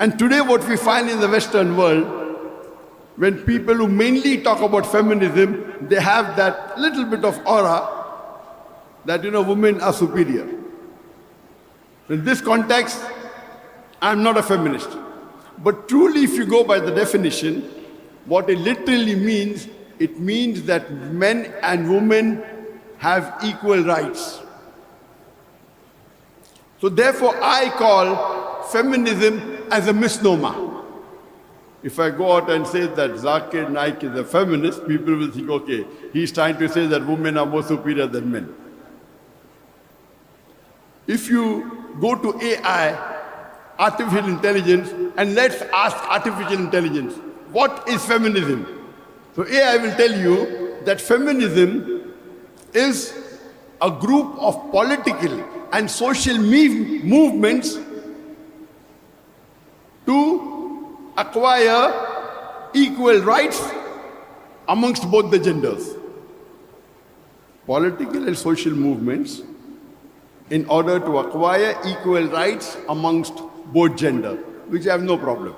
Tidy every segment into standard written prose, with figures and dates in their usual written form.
And today what we find in the Western world, when people who mainly talk about feminism, they have that little bit of aura that, women are superior. In this context, I'm not a feminist. But truly, if you go by the definition, what it literally means, it means that men and women have equal rights. So therefore, I call feminism as a misnomer. If I go out and say that Zakir Naik is a feminist, people will think, okay, he's trying to say that women are more superior than men. If you go to AI, artificial intelligence, and let's ask artificial intelligence, what is feminism? So AI will tell you that feminism is a group of political and social movements to acquire equal rights amongst both the genders. Political and social movements in order to acquire equal rights amongst both genders, which I have no problem.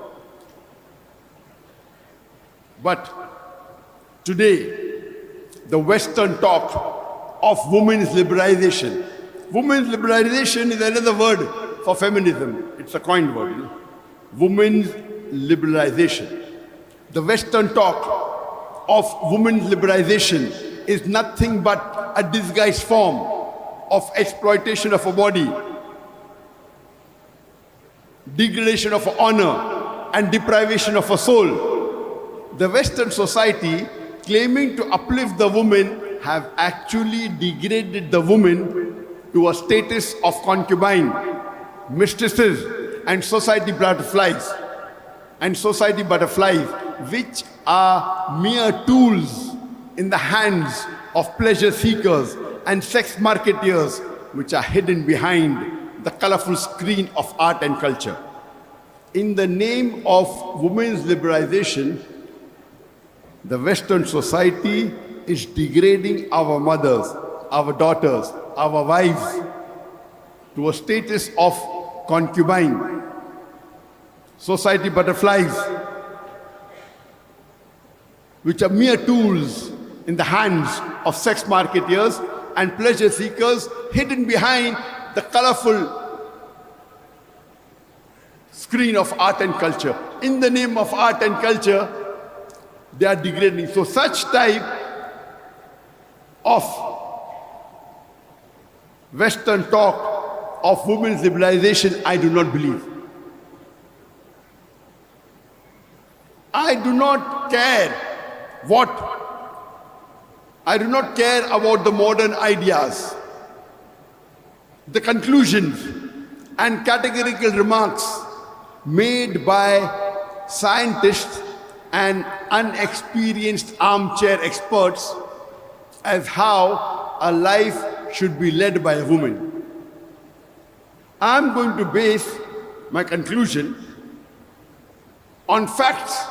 But today, the Western talk of women's liberalization. Women's liberalization is another word for feminism. It's a coined word. Women's liberalization. The Western talk of women's liberalization is nothing but a disguised form of exploitation of a body, degradation of honor, and deprivation of a soul. The Western society, claiming to uplift the woman, have actually degraded the woman to a status of concubine, mistresses, and society butterflies. Which are mere tools in the hands of pleasure seekers and sex marketeers, which are hidden behind the colorful screen of art and culture. In the name of women's liberalization, the Western society is degrading our mothers, our daughters, our wives to a status of concubine, society butterflies, which are mere tools in the hands of sex marketeers and pleasure seekers, hidden behind the colorful screen of art and culture. In the name of art and culture, they are degrading. So such type of Western talk of women's liberalization, I do not believe. I do not care about the modern ideas, the conclusions and categorical remarks made by scientists and unexperienced armchair experts as how a life should be led by a woman. I'm going to base my conclusion on facts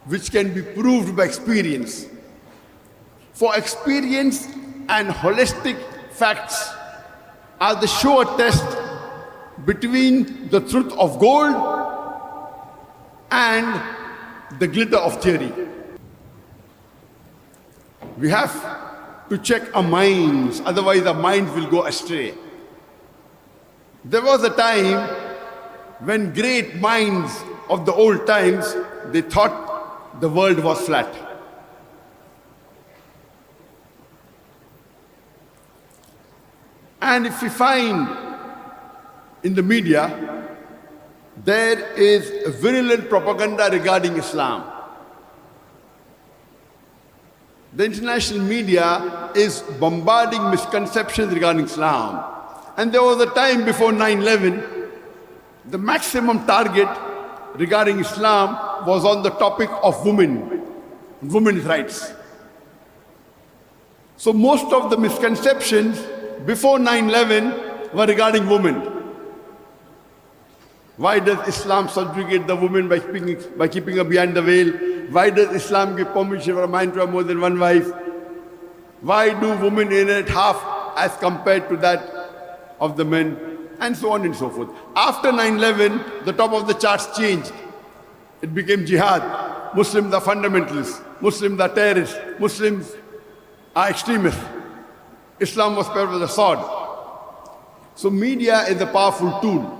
which can be proved by experience. For experience and holistic facts are the sure test between the truth of gold and the glitter of theory. We have to check our minds, otherwise our minds will go astray. There was a time when great minds of the old times, they thought the world was flat. And if we find in the media, there is virulent propaganda regarding Islam. The international media is bombarding misconceptions regarding Islam. And there was a time before 9/11, the maximum target regarding Islam was on the topic of women's rights. So most of the misconceptions before 9/11 were regarding women. Why does Islam subjugate the woman by keeping her behind the veil? Why does Islam give permission for a man to have more than one wife? Why do women inherit half as compared to that of the men? and so on and so forth. After 9/11, the top of the charts changed. It became jihad. Muslims are fundamentalists. Muslims are terrorists. Muslims are extremists. Islam was paired with a sword. So media is a powerful tool.